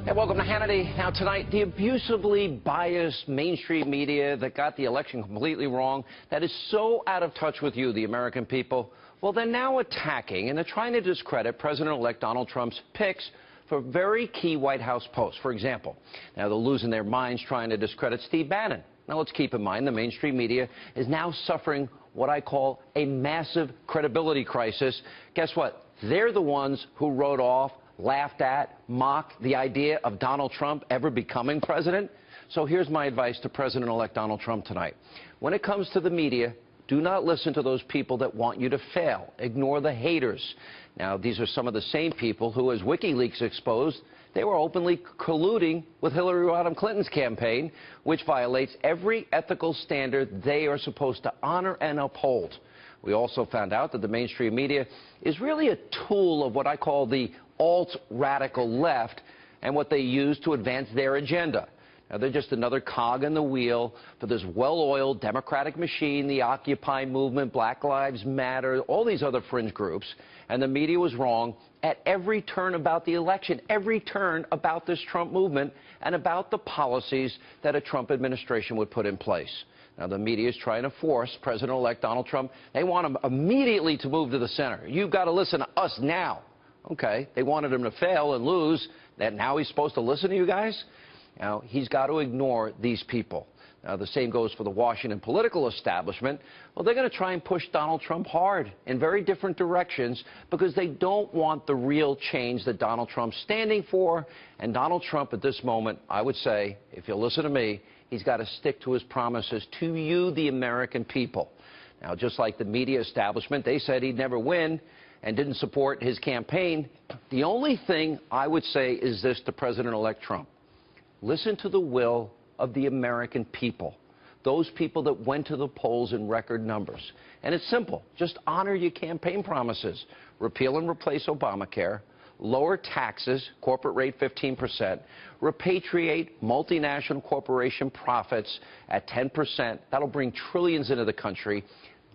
Hey, welcome to Hannity. Now tonight, the abusively biased mainstream media that got the election completely wrong, that is so out of touch with you, the American people, well, they're now attacking and they're trying to discredit President-elect Donald Trump's picks for very key White House posts. For example, now they're losing their minds trying to discredit Steve Bannon. Now let's keep in mind the mainstream media is now suffering what I call a massive credibility crisis. Guess what? They're the ones who wrote off, laughed at, mocked the idea of Donald Trump ever becoming president. So here's my advice to President-elect Donald Trump tonight. When it comes to the media, do not listen to those people that want you to fail. Ignore the haters. Now, these are some of the same people who, as WikiLeaks exposed, they were openly colluding with Hillary Rodham Clinton's campaign, which violates every ethical standard they are supposed to honor and uphold. We also found out that the mainstream media is really a tool of what I call the alt-radical left and what they use to advance their agenda. Now, they're just another cog in the wheel for this well-oiled Democratic machine, the Occupy movement, Black Lives Matter, all these other fringe groups. And the media was wrong at every turn about the election, every turn about this Trump movement, and about the policies that a Trump administration would put in place. Now, the media is trying to force President-elect Donald Trump. They want him immediately to move to the center. You've got to listen to us now. Okay, they wanted him to fail and lose. That now he's supposed to listen to you guys? Now, he's got to ignore these people. Now, the same goes for the Washington political establishment. Well, they're going to try and push Donald Trump hard in very different directions because they don't want the real change that Donald Trump's standing for. And Donald Trump, at this moment, I would say, if you'll listen to me, he's got to stick to his promises to you, the American people. Now, just like the media establishment, they said he'd never win and didn't support his campaign. The only thing I would say is this to President-elect Trump. Listen to the will of the American people, those people that went to the polls in record numbers. And it's simple. Just honor your campaign promises. Repeal and replace Obamacare, lower taxes, corporate rate 15%, repatriate multinational corporation profits at 10%. That'll bring trillions into the country.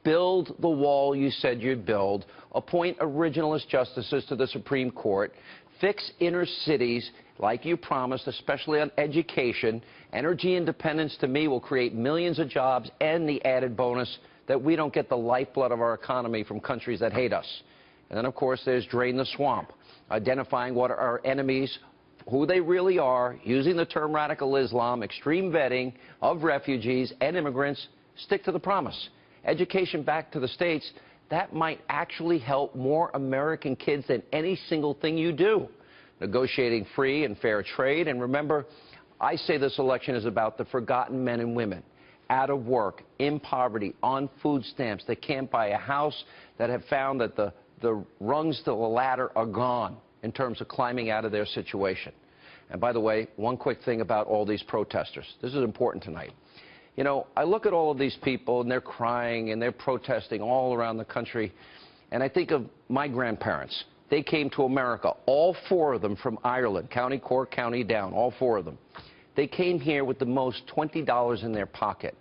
Build the wall you said you'd build. Appoint originalist justices to the Supreme Court. Fix inner cities like you promised, especially on education. Energy independence, to me, will create millions of jobs and the added bonus that we don't get the lifeblood of our economy from countries that hate us. And then, of course, there's drain the swamp, identifying what are our enemies, who they really are, using the term radical Islam, extreme vetting of refugees and immigrants. Stick to the promise. Education back to the states, that might actually help more American kids than any single thing you do. Negotiating free and fair trade. And remember, I say this election is about the forgotten men and women, out of work, in poverty, on food stamps, that can't buy a house, that have found that the rungs to the ladder are gone in terms of climbing out of their situation. And by the way, one quick thing about all these protesters. This is important tonight. You know, I look at all of these people, and they're crying, and they're protesting all around the country, and I think of my grandparents. They came to America, all four of them from Ireland, County Cork, County Down, all four of them. They came here with the most $20 in their pocket.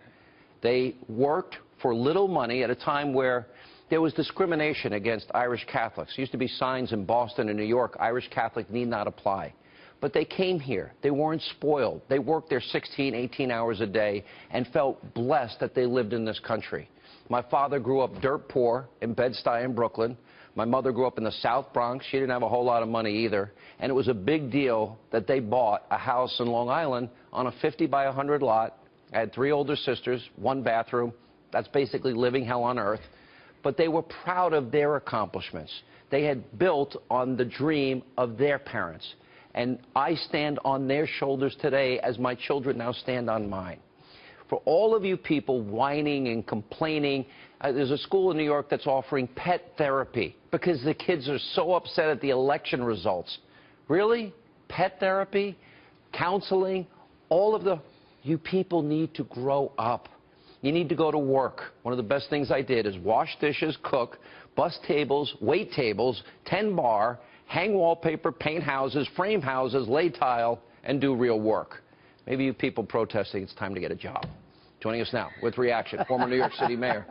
They worked for little money at a time where there was discrimination against Irish Catholics. There used to be signs in Boston and New York, Irish Catholic need not apply. But they came here. They weren't spoiled. They worked their 16, 18 hours a day and felt blessed that they lived in this country. My father grew up dirt poor in Bed-Stuy in Brooklyn. My mother grew up in the South Bronx. She didn't have a whole lot of money either. And it was a big deal that they bought a house in Long Island on a 50 by 100 lot. I had 3 older sisters, 1 bathroom. That's basically living hell on earth. But they were proud of their accomplishments. They had built on the dream of their parents. And I stand on their shoulders today as my children now stand on mine. For all of you people whining and complaining, there's a school in New York that's offering pet therapy because the kids are so upset at the election results. Really? Pet therapy? Counseling? All of the... You people need to grow up. You need to go to work. One of the best things I did is wash dishes, cook, bus tables, wait tables, 10 bar, hang wallpaper, paint houses, frame houses, lay tile, and do real work. Maybe you people protesting, it's time to get a job. Joining us now with reaction, former New York City Mayor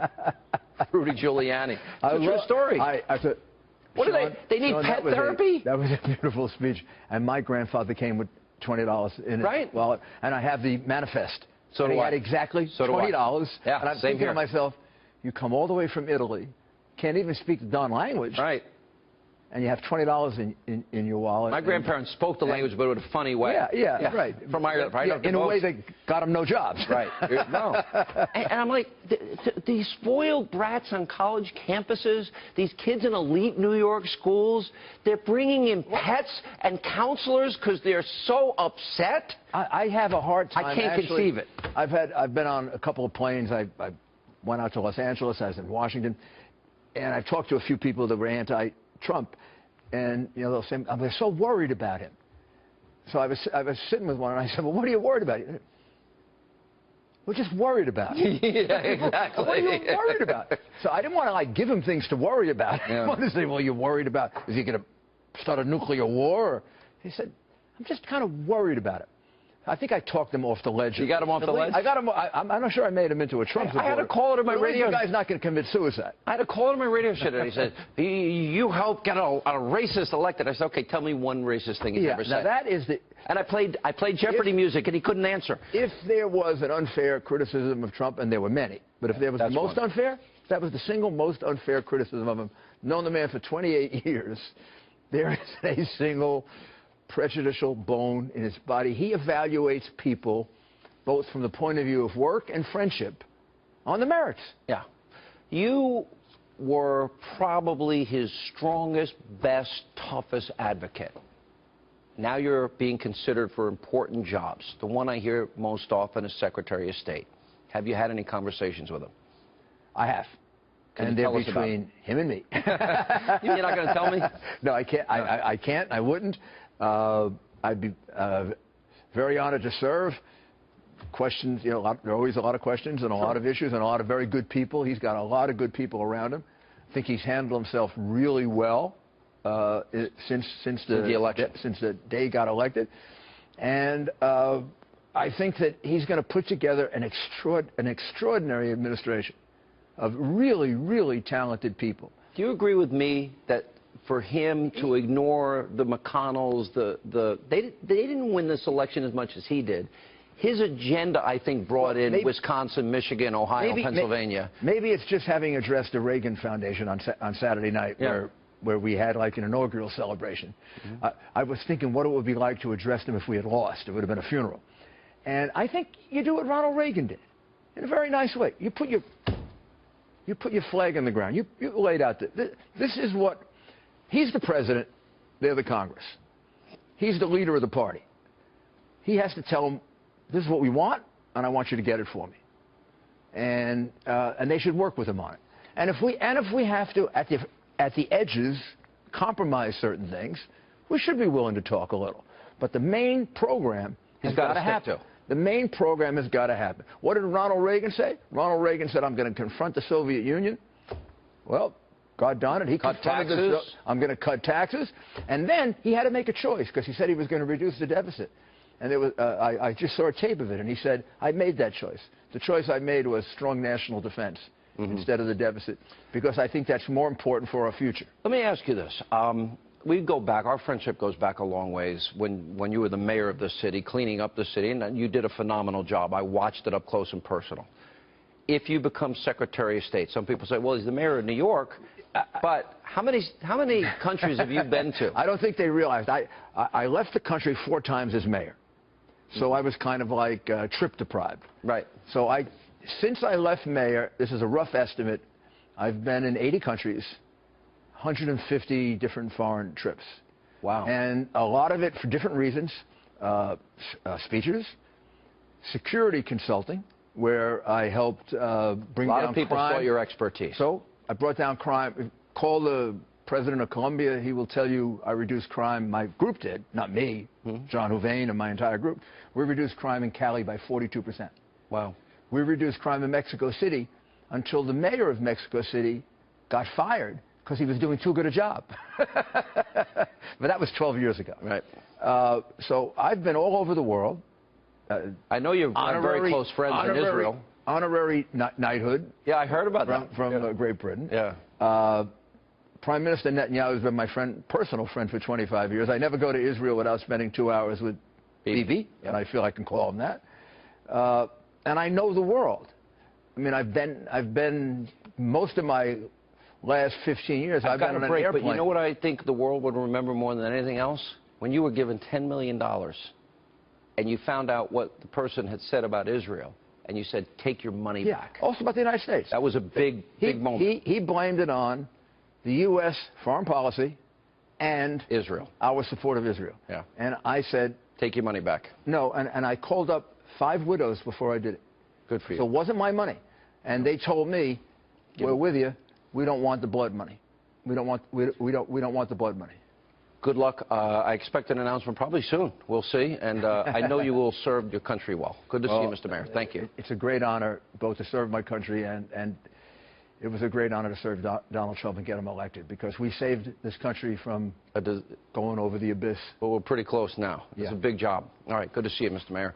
Rudy Giuliani. It's a true story. What do they need pet therapy? That was a beautiful speech. And my grandfather came with $20 in his wallet, and I have the manifest. So and do he I. had exactly so $20. Yeah, and I'm same thinking here. to myself, you come all the way from Italy, can't even speak the darn language, Right. and you have $20 in your wallet. My grandparents spoke the language, but in a funny way. Yeah, right. From Ireland, right? Yeah, in a way that got them no jobs. Right. No. And I'm like, these spoiled brats on college campuses, these kids in elite New York schools, they're bringing in pets and counselors because they're so upset. I have a hard time. I can't conceive it. I've been on a couple of planes. I went out to Los Angeles. I was in Washington, and I've talked to a few people that were anti-Trump, and they'll say, "They're so worried about him." So I was sitting with one, and I said, "Well, what are you worried about?" We're just worried about him. Yeah, exactly. What are you worried about? So I didn't want to give him things to worry about. I didn't want to say, "Well, you're worried about is he going to start a nuclear war?" He said, "I'm just kind of worried about it." I think I talked him off the ledge. You got him off the ledge? I got him. I'm not sure I made him into a Trump supporter. I had a caller to my radio. The guy's not going to commit suicide. I had a caller to my radio show, and he said, "You helped get a racist elected." I said, "Okay, tell me one racist thing he's ever said." Now that is the. And I played Jeopardy music, and he couldn't answer. If there was an unfair criticism of Trump, and there were many, but if there was the most unfair, that was the single most unfair criticism of him. Known the man for 28 years, there is a single prejudicial bone in his body. He evaluates people both from the point of view of work and friendship on the merits. Yeah. You were probably his strongest, best, toughest advocate. Now you're being considered for important jobs. The one I hear most often is Secretary of State. Have you had any conversations with him? I have. And they're between him and me. You're not going to tell me? No, I can't. I can't. I wouldn't. I'd be very honored to serve. Questions, there are always a lot of questions and a lot of issues and a lot of very good people. He's got a lot of good people around him. I think he's handled himself really well since the election, since the day he got elected. And I think that he's going to put together an extraordinary administration of really, really talented people. Do you agree with me that for him to ignore the McConnells, they didn't win this election as much as he did? His agenda, I think, brought in Wisconsin, Michigan, Ohio, Pennsylvania. Maybe it's just having addressed the Reagan Foundation on Saturday night, where we had like an inaugural celebration. I was thinking what it would be like to address them if we had lost. It would have been a funeral. And I think you do what Ronald Reagan did in a very nice way. You put your flag in the ground. You laid out this is what. He's the president. They're the Congress. He's the leader of the party. He has to tell them, this is what we want, and I want you to get it for me. And they should work with him on it. And if we have to, at the edges, compromise certain things, we should be willing to talk a little. But the main program has got to happen. The main program has got to happen. What did Ronald Reagan say? Ronald Reagan said, I'm going to confront the Soviet Union. Well, God darn it, he cut taxes. I'm going to cut taxes. And then he had to make a choice because he said he was going to reduce the deficit. And there was, I just saw a tape of it, and he said, I made that choice. The choice I made was strong national defense instead of the deficit, because I think that's more important for our future. Let me ask you this. We go back, our friendship goes back a long ways when you were the mayor of the city, cleaning up the city, and you did a phenomenal job. I watched it up close and personal. If you become Secretary of State, some people say, well, he's the mayor of New York, but how many countries have you been to? I don't think they realized. I left the country 4 times as mayor, so I was kind of like trip deprived. Right. So since I left mayor, this is a rough estimate, I've been in 80 countries, 150 different foreign trips. Wow. And a lot of it for different reasons. Speeches, security consulting, where I helped bring down crime. A lot of people saw your expertise. So I brought down crime. Call the president of Colombia. He will tell you I reduced crime. My group did, not me, John Houvain and my entire group. We reduced crime in Cali by 42%. Wow. We reduced crime in Mexico City until the mayor of Mexico City got fired because he was doing too good a job. But that was 12 years ago. Right. So I've been all over the world. I know you've got very close friends in Israel. Honorary knighthood. Yeah, I heard about that. From Great Britain. Yeah. Prime Minister Netanyahu has been my personal friend for 25 years. I never go to Israel without spending 2 hours with Bibi, and I feel I can call him that. And I know the world. I mean, I've been most of my last 15 years, I've been on an airplane. But you know what I think the world would remember more than anything else? When you were given $10 million and you found out what the person had said about Israel, and you said, take your money back. Also about the United States. That was a big moment. He blamed it on the U.S. foreign policy and Israel. Our support of Israel. Yeah. And I said, take your money back. No, and I called up 5 widows before I did it. Good for you. So it wasn't my money. And they told me, we're with you. We don't want the blood money. We don't want the blood money. Good luck. I expect an announcement probably soon. We'll see. And I know you will serve your country well. Good to see you, Mr. Mayor. Thank you. It's a great honor both to serve my country and it was a great honor to serve Donald Trump and get him elected because we saved this country from going over the abyss. Well, we're pretty close now. It's a big job. All right. Good to see you, Mr. Mayor.